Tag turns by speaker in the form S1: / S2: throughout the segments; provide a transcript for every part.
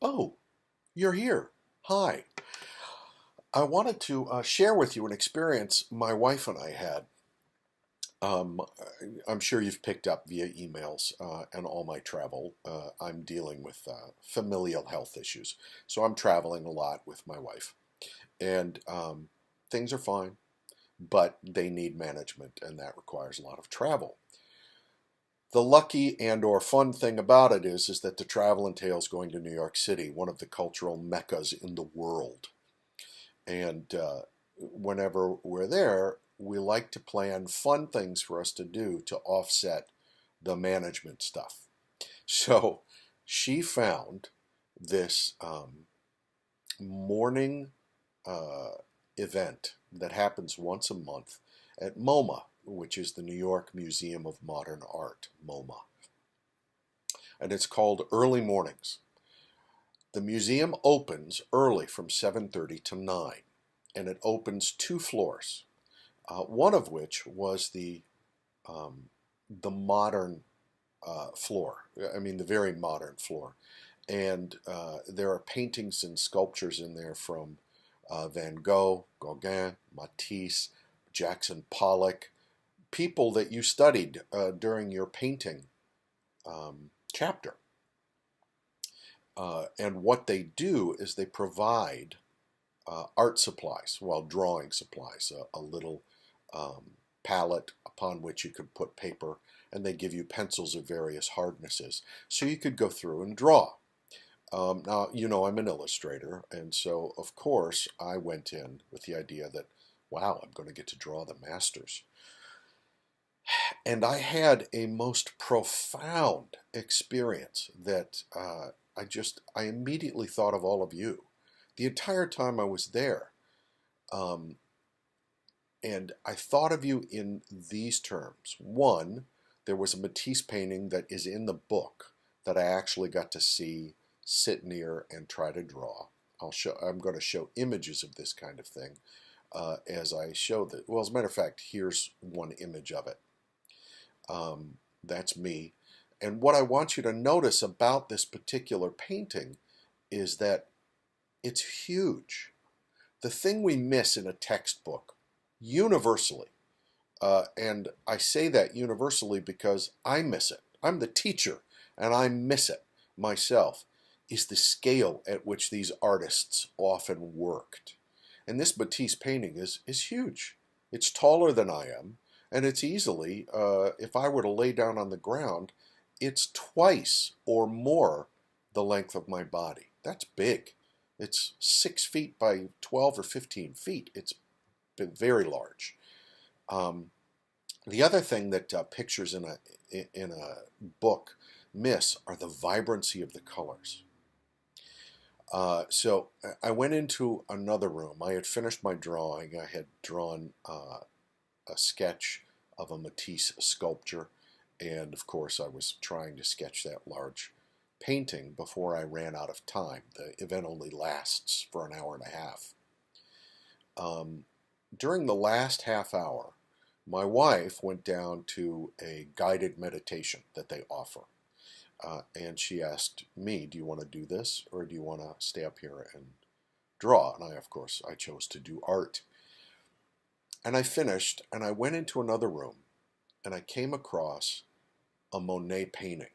S1: Oh, you're here. Hi. I wanted to share with you an experience my wife and I had. Um, I'm sure you've picked up via emails and all my travel. I'm dealing with familial health issues. So I'm traveling a lot with my wife. And things are fine, but they need management, and that requires a lot of travel. The lucky and or fun thing about it is that the travel entails going to New York City, one of the cultural meccas in the world. And whenever we're there, we like to plan fun things for us to do to offset the management stuff. So she found this morning uh, event that happens once a month at MOMA, which is the New York Museum of Modern Art, MOMA. And it's called Early Mornings. The museum opens early from 7:30 to 9, and it opens two floors, one of which was the modern floor. I mean, the very modern floor. And there are paintings and sculptures in there from Van Gogh, Gauguin, Matisse, Jackson Pollock, people that you studied during your painting chapter. And what they do is they provide art supplies, well, drawing supplies, a little palette upon which you could put paper, and they give you pencils of various hardnesses. So you could go through and draw. Now, you know, I'm an illustrator, and so, of course, I went in with the idea that, wow, I'm going to get to draw the masters. And I had a most profound experience that I immediately thought of all of you. The entire time I was there, um, and I thought of you in these terms. One, there was a Matisse painting that is in the book that I actually got to see, sit near, and try to draw. I'm going to show images of this kind of thing as I show that. Well, as a matter of fact, here's one image of it. That's me. And what I want you to notice about this particular painting is that it's huge. The thing we miss in a textbook universally, and I say that universally because I miss it. I'm the teacher and I miss it myself, is the scale at which these artists often worked. And this Matisse painting is huge. It's taller than I am, and it's easily, if I were to lay down on the ground, it's twice or more the length of my body. That's big. It's 6 feet by 12 or 15 feet. It's very large. Um, the other thing that pictures in a book miss are the vibrancy of the colors. So I went into another room. I had finished my drawing. I had drawn a sketch of a Matisse sculpture, and of course I was trying to sketch that large painting before I ran out of time. The event only lasts for an hour and a half. Um, During the last half hour, my wife went down to a guided meditation that they offer. And she asked me, do you want to do this or do you want to stay up here and draw? And of course, I chose to do art. And I finished and I went into another room and I came across a Monet painting.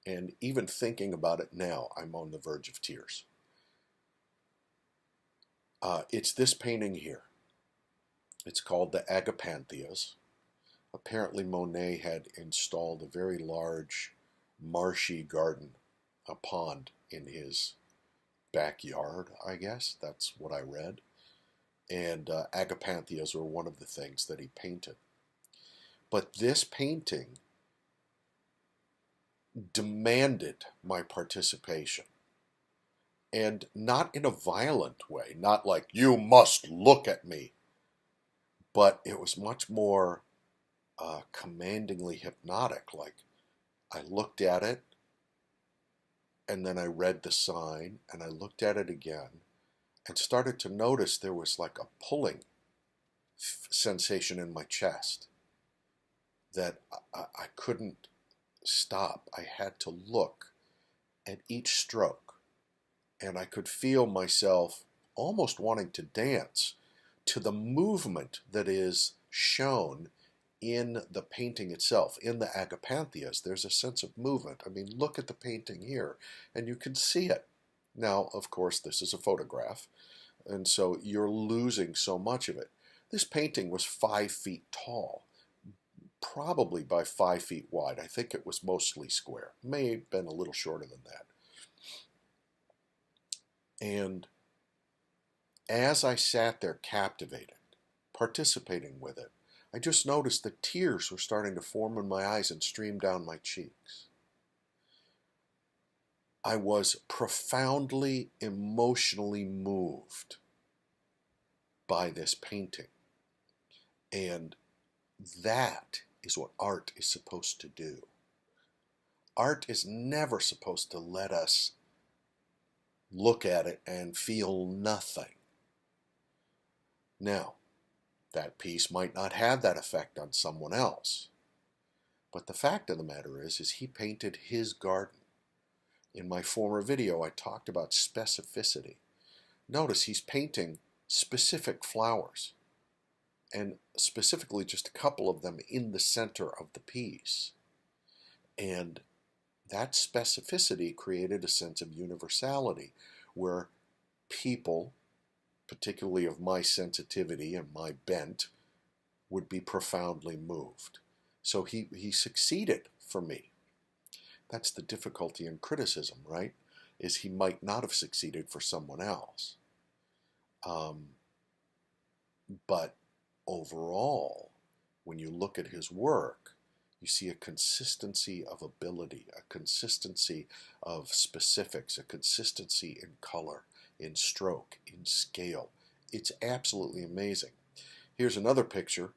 S1: And even thinking about it now, I'm on the verge of tears. It's this painting here. It's called the Agapantheas. Apparently Monet had installed a very large marshy garden, a pond in his backyard, I guess. That's what I read. And Agapantheas were one of the things that he painted. But this painting demanded my participation. And not in a violent way, not like, you must look at me, but it was much more commandingly hypnotic. Like, I looked at it, and then I read the sign, and I looked at it again, and started to notice there was like a pulling sensation in my chest that I couldn't stop. I had to look at each stroke. and I could feel myself almost wanting to dance to the movement that is shown in the painting itself. In the Agapantheas, there's a sense of movement. I mean, look at the painting here, and you can see it. Now, of course, this is a photograph, and so you're losing so much of it. This painting was 5 feet tall, probably by 5 feet wide. I think it was mostly square. May have been a little shorter than that. And as I sat there captivated, participating with it, I just noticed that tears were starting to form in my eyes and stream down my cheeks. I was profoundly emotionally moved by this painting. And that is what art is supposed to do. Art is never supposed to let us look at it and feel nothing. Now, that piece might not have that effect on someone else. But the fact of the matter is he painted his garden. In my former video, I talked about specificity. Notice he's painting specific flowers, and specifically just a couple of them in the center of the piece. And that specificity created a sense of universality where people, particularly of my sensitivity and my bent, would be profoundly moved. So he succeeded for me. That's the difficulty in criticism, right? Is he might not have succeeded for someone else. But overall, when you look at his work, you see a consistency of ability, a consistency of specifics, a consistency in color, in stroke, in scale. It's absolutely amazing. Here's another picture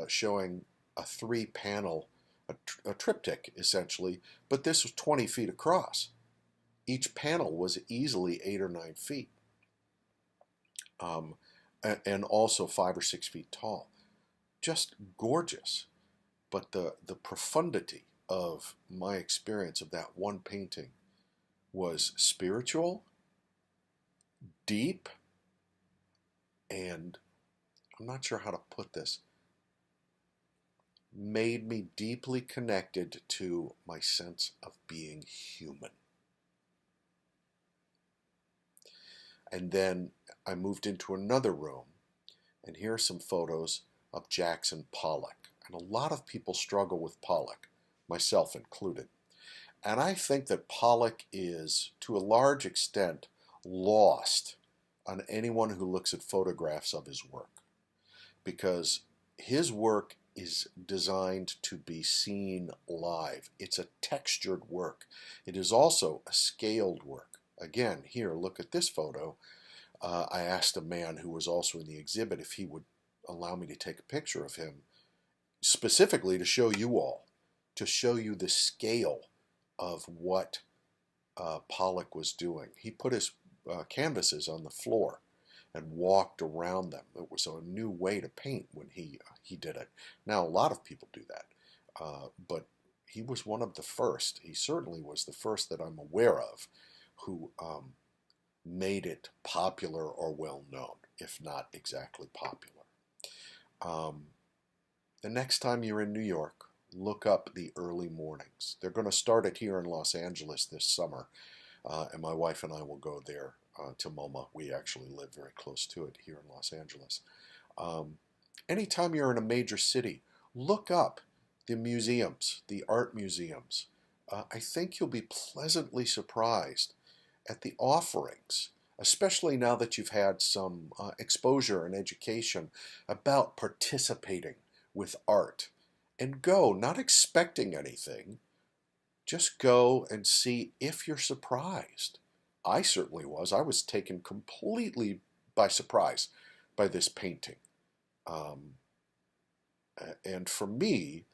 S1: showing a 3-panel, a triptych essentially, but this was 20 feet across. Each panel was easily 8 or 9 feet, and also 5 or 6 feet tall. Just gorgeous. But the profundity of my experience of that one painting was spiritual, deep, and I'm not sure how to put this, made me deeply connected to my sense of being human. And then I moved into another room, and here are some photos of Jackson Pollock. And a lot of people struggle with Pollock, myself included. And I think that Pollock is, to a large extent, lost on anyone who looks at photographs of his work, because his work is designed to be seen live. It's a textured work. It is also a scaled work. Again, here, look at this photo. I asked a man who was also in the exhibit if he would allow me to take a picture of him, specifically to show you all, to show you the scale of what Pollock was doing. He put his canvases on the floor and walked around them. It was a new way to paint when he did it. Now, a lot of people do that, but he was one of the first. He certainly was the first that I'm aware of who made it popular or well known, if not exactly popular. The next time you're in New York, look up the early mornings. They're going to start it here in Los Angeles this summer, and my wife and I will go there to MOMA. We actually live very close to it here in Los Angeles. Anytime you're in a major city, look up the museums, the art museums. I think you'll be pleasantly surprised at the offerings, especially now that you've had some exposure and education about participating with art. And go, not expecting anything, just go and see if you're surprised. I certainly was. I was taken completely by surprise by this painting. And for me,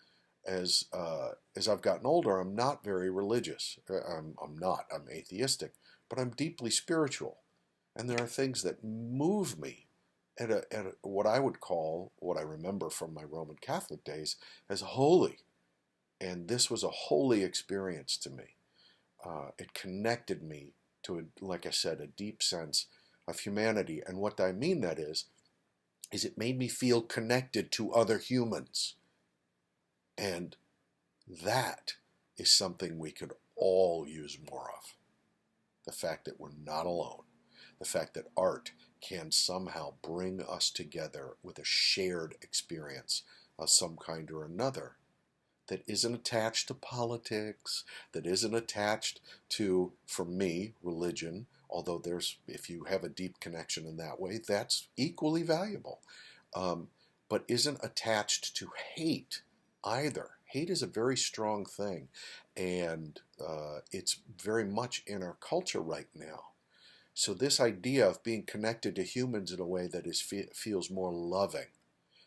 S1: as I've gotten older, I'm not very religious. I'm atheistic, but I'm deeply spiritual. And there are things that move me at what I would call, what I remember from my Roman Catholic days, as holy. And this was a holy experience to me. It connected me to, like I said, a deep sense of humanity. And what I mean that is it made me feel connected to other humans. And that is something we could all use more of. The fact that we're not alone. The fact that art can somehow bring us together with a shared experience of some kind or another that isn't attached to politics, that isn't attached to, for me, religion, although if you have a deep connection in that way, that's equally valuable, but isn't attached to hate either. Hate is a very strong thing, and it's very much in our culture right now. So this idea of being connected to humans in a way that feels more loving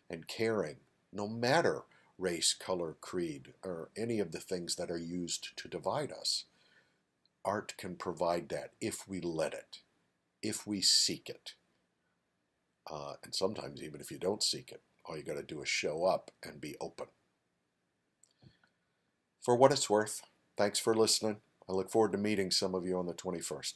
S1: and caring, no matter race, color, creed, or any of the things that are used to divide us, art can provide that if we let it, if we seek it. And sometimes even if you don't seek it, all you got to do is show up and be open. For what it's worth, thanks for listening. I look forward to meeting some of you on the 21st.